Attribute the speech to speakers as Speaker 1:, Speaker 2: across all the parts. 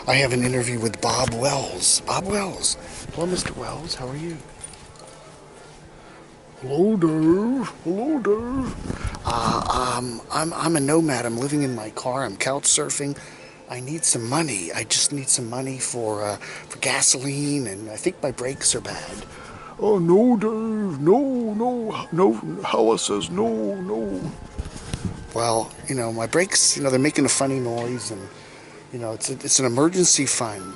Speaker 1: I have an interview with Bob Wells. Bob Wells. Hello, Mr. Wells. How are you? Hello, Dave. Hello, Dave. I'm a nomad. I'm living in my car. I'm couch surfing. I need some money. I just need some money for gasoline, and I think my brakes are bad. Oh, no, Dave. No. Hella says no. Well, my brakes, they're making a funny noise, and, it's an emergency fund.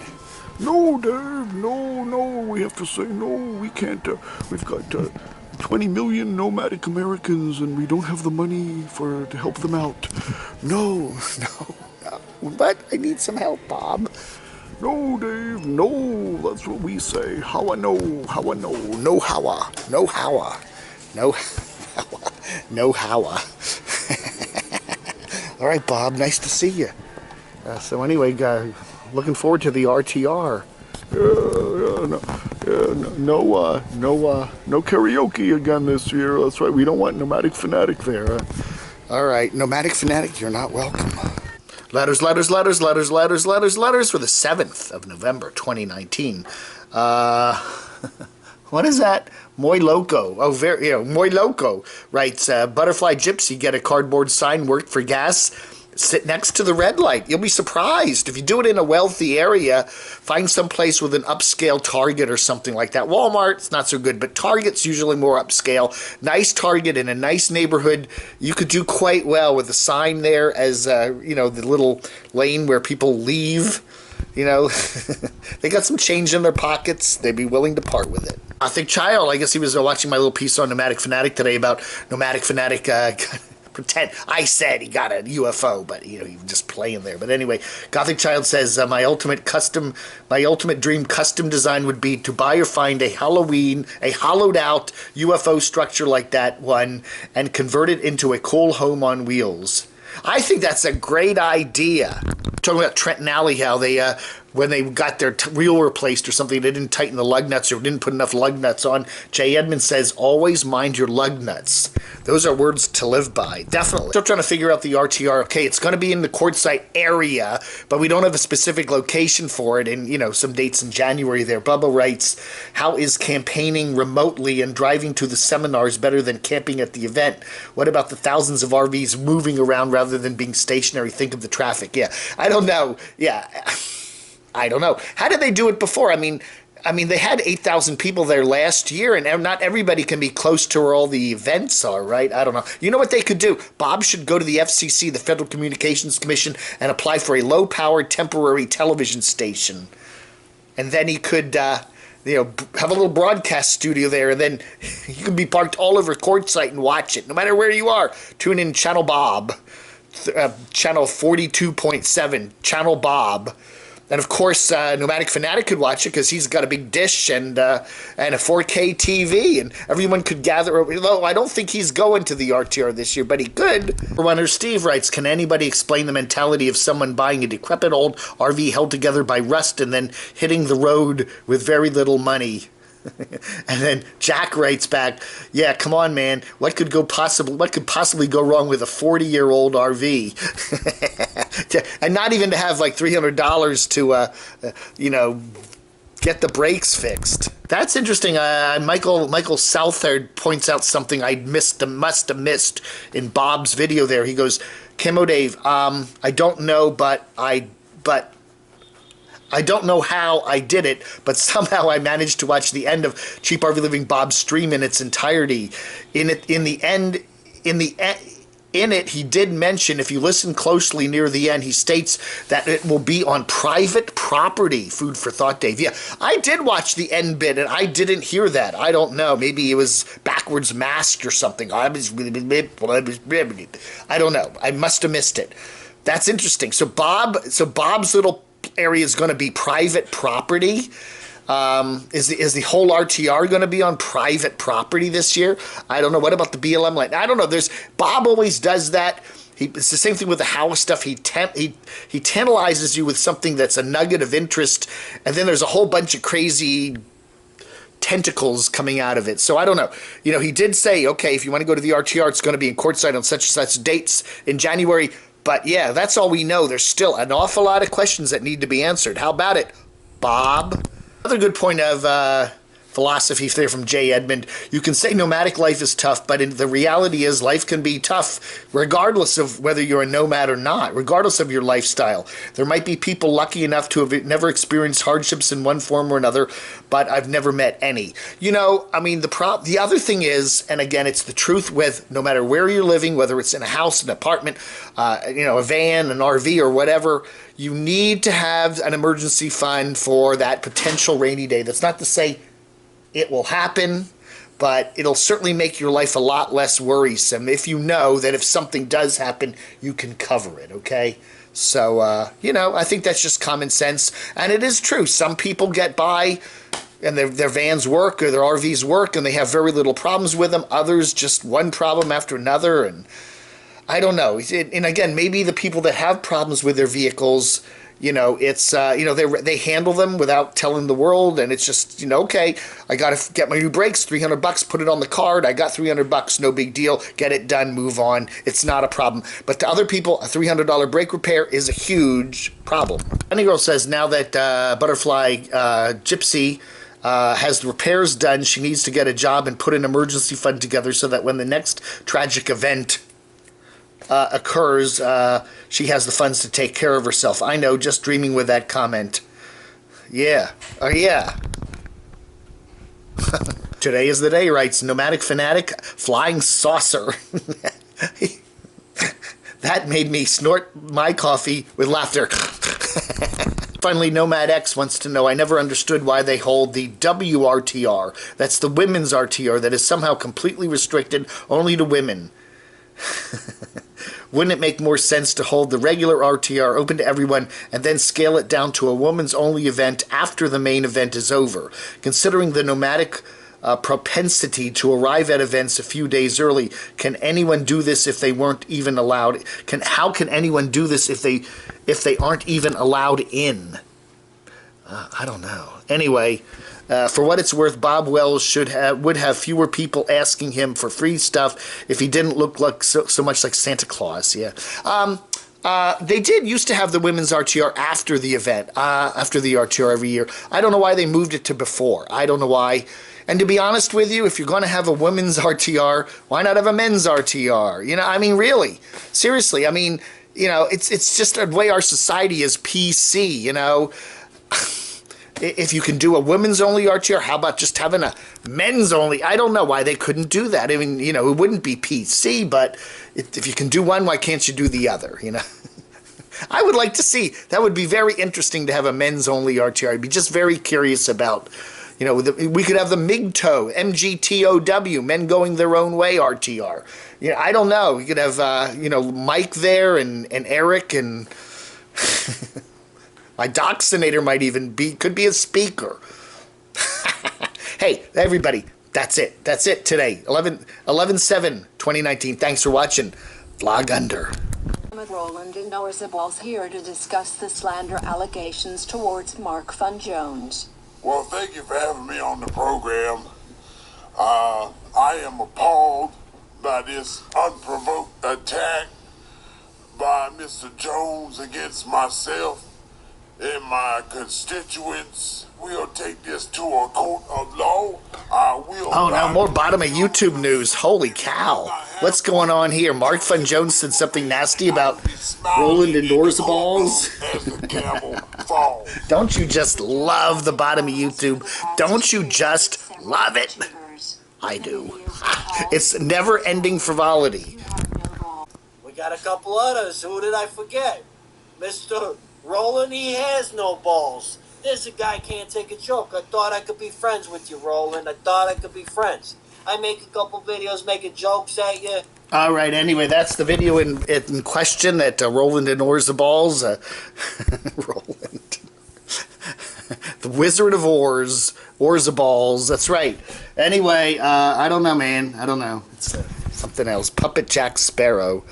Speaker 1: No, Dave, no, we have to say no, we can't, we've got 20 million nomadic Americans, and we don't have the money to help them out. No, but I need some help, Bob. No, Dave, no, that's what we say. How I know, no howa. All right, Bob, nice to see you. So anyway, looking forward to the RTR. No karaoke again this year. That's right, we don't want Nomadic Fanatic there. All right, Nomadic Fanatic, you're not welcome. Letters for the 7th of November, 2019. What is that? Muy Loco. Oh, Muy Loco writes, Butterfly Gypsy, get a cardboard sign, work for gas, sit next to the red light. You'll be surprised. If you do it in a wealthy area, find some place with an upscale Target or something like that. Walmart's not so good, but Target's usually more upscale. Nice Target in a nice neighborhood. You could do quite well with a sign there as, the little lane where people leave. They got some change in their pockets. They'd be willing to part with it. I think Child, I guess he was watching my little piece on Nomadic Fanatic today about Nomadic Fanatic pretend. I said he got a UFO, but he was just playing there. But anyway, Gothic Child says my ultimate dream custom design would be to buy or find a hollowed out UFO structure like that one and convert it into a cool home on wheels. I think that's a great idea. Talking about Trenton Alley, how they when they got their wheel replaced or something, they didn't tighten the lug nuts or didn't put enough lug nuts on. Jay Edmonds says, always mind your lug nuts. Those are words to live by. Definitely. Still trying to figure out the RTR. Okay, it's going to be in the Quartzsite area, but we don't have a specific location for it, and, some dates in January there. Bubba writes, how is campaigning remotely and driving to the seminars better than camping at the event? What about the thousands of RVs moving around rather than being stationary? Think of the traffic. Yeah, I don't know. Yeah. I don't know. How did they do it before? I mean, they had 8,000 people there last year, and not everybody can be close to where all the events are, right? I don't know. You know what they could do? Bob should go to the FCC, the Federal Communications Commission, and apply for a low-powered temporary television station. And then he could, have a little broadcast studio there, and then you can be parked all over Quartzsite and watch it, no matter where you are. Tune in Channel Bob, channel 42.7, Channel Bob. And of course, Nomadic Fanatic could watch it because he's got a big dish and a 4K TV, and everyone could gather. Although I don't think he's going to the RTR this year, but he could. Runner Steve writes, can anybody explain the mentality of someone buying a decrepit old RV held together by rust and then hitting the road with very little money? And then Jack writes back, yeah, come on, man. What could possibly go wrong with a 40-year-old RV? And not even to have like $300 to, get the brakes fixed. That's interesting. Michael Southard points out something I must have missed in Bob's video there. He goes, camodave, I don't know, but I don't know how I did it, but somehow I managed to watch the end of Cheap RV Living Bob's stream in its entirety. In it, he did mention, if you listen closely near the end, he states that it will be on private property. Food for thought, Dave. Yeah, I did watch the end bit, and I didn't hear that. I don't know. Maybe it was backwards masked or something. I don't know. I must have missed it. That's interesting. So Bob's little area is going to be private property. Is the whole RTR going to be on private property this year? I don't know. What about the BLM line? I don't know. Bob always does that. It's the same thing with the House stuff. He tantalizes you with something that's a nugget of interest, and then there's a whole bunch of crazy tentacles coming out of it. So I don't know. He did say, okay, if you want to go to the RTR, it's going to be in Quartzsite on such and such dates in January. But yeah, that's all we know. There's still an awful lot of questions that need to be answered. How about it, Bob? Another good point of philosophy there from J. Edmund. You can say nomadic life is tough, but the reality is life can be tough regardless of whether you're a nomad or not, regardless of your lifestyle. There might be people lucky enough to have never experienced hardships in one form or another, but I've never met any. You know, I mean, the other thing is, and again, it's the truth with no matter where you're living, whether it's in a house, an apartment, a van, an RV, or whatever, you need to have an emergency fund for that potential rainy day. That's not to say it will happen, but it'll certainly make your life a lot less worrisome if you know that if something does happen, you can cover it, okay? So, I think that's just common sense. And it is true. Some people get by and their vans work or their RVs work and they have very little problems with them. Others, just one problem after another. And I don't know. And again, maybe the people that have problems with their vehicles, they handle them without telling the world, and it's just, okay, I got to get my new brakes, $300, put it on the card, I got $300, no big deal, get it done, move on, it's not a problem. But to other people, a $300 brake repair is a huge problem. Any girl says now that Butterfly Gypsy has the repairs done, she needs to get a job and put an emergency fund together so that when the next tragic event occurs, she has the funds to take care of herself. I know, just dreaming with that comment. Yeah. Oh, yeah. Today is the day, writes Nomadic Fanatic Flying Saucer. That made me snort my coffee with laughter. Finally, Nomad X wants to know, I never understood why they hold the WRTR. That's the women's RTR that is somehow completely restricted only to women. Wouldn't it make more sense to hold the regular RTR open to everyone and then scale it down to a woman's only event after the main event is over? Considering the nomadic propensity to arrive at events a few days early, can anyone do this if they weren't even allowed? How can anyone do this if they aren't even allowed in? I don't know. Anyway, for what it's worth, Bob Wells would have fewer people asking him for free stuff if he didn't look like so much like Santa Claus. Yeah. They used to have the women's RTR after the event, after the RTR every year. I don't know why they moved it to before. I don't know why. And to be honest with you, if you're going to have a women's RTR, why not have a men's RTR? I mean, really, seriously. I mean, it's just the way our society is PC, If you can do a women's only RTR, how about just having a men's only? I don't know why they couldn't do that. I mean, it wouldn't be PC, but if you can do one, why can't you do the other, I would like to see. That would be very interesting to have a men's only RTR. I'd be just very curious about, we could have the MGTOW, MGTOW, men going their own way RTR. I don't know. We could have, Mike there and Eric and... My Doxinator might even could be a speaker. Hey, everybody, that's it. That's it today. 11/7/2019. Thanks for watching Vlog Under.
Speaker 2: Roland and Orzaballs here to discuss the slander allegations towards Mark Fun Jones.
Speaker 3: Well, thank you for having me on the program. I am appalled by this unprovoked attack by Mr. Jones against myself and my constituents. We'll take this to a court of law.
Speaker 1: Oh, now more bottom of YouTube news. Holy cow. What's going on here? Mark Fun Jones said something nasty about Roland and Orzaballs. Don't you just love the bottom of YouTube? Don't you just love it? I do. It's never-ending frivolity.
Speaker 4: We got a couple others. Who did I forget? Mr. Roland, he has no balls. This guy can't take a joke. I thought I could be friends with you, Roland. I thought I could be friends. I make a couple videos making jokes at you.
Speaker 1: All right, anyway, that's the video in question at Roland and Orzaballs. Roland. The Wizard of Oz, Orzaballs, that's right. Anyway, I don't know, man. I don't know. It's something else. Puppet Jack Sparrow.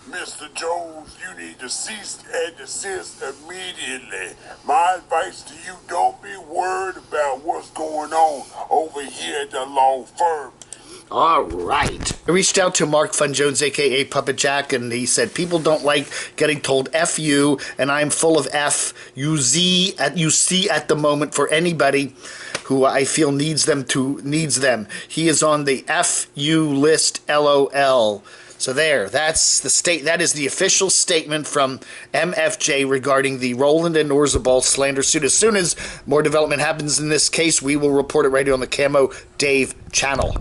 Speaker 3: Mr. Jones, you need to cease and desist immediately. My advice to you, don't be worried about what's going on over here at the law firm.
Speaker 1: All right. I reached out to Mark Fun Jones, a.k.a. Puppet Jack, and he said, people don't like getting told F you, and I'm full of F, you see at the moment for anybody who I feel needs them. He is on the FU list, LOL. So there, that is the official statement from MFJ regarding the Roland and Orzaballs slander suit. As soon as more development happens in this case, we will report it right here on the Camo Dave channel.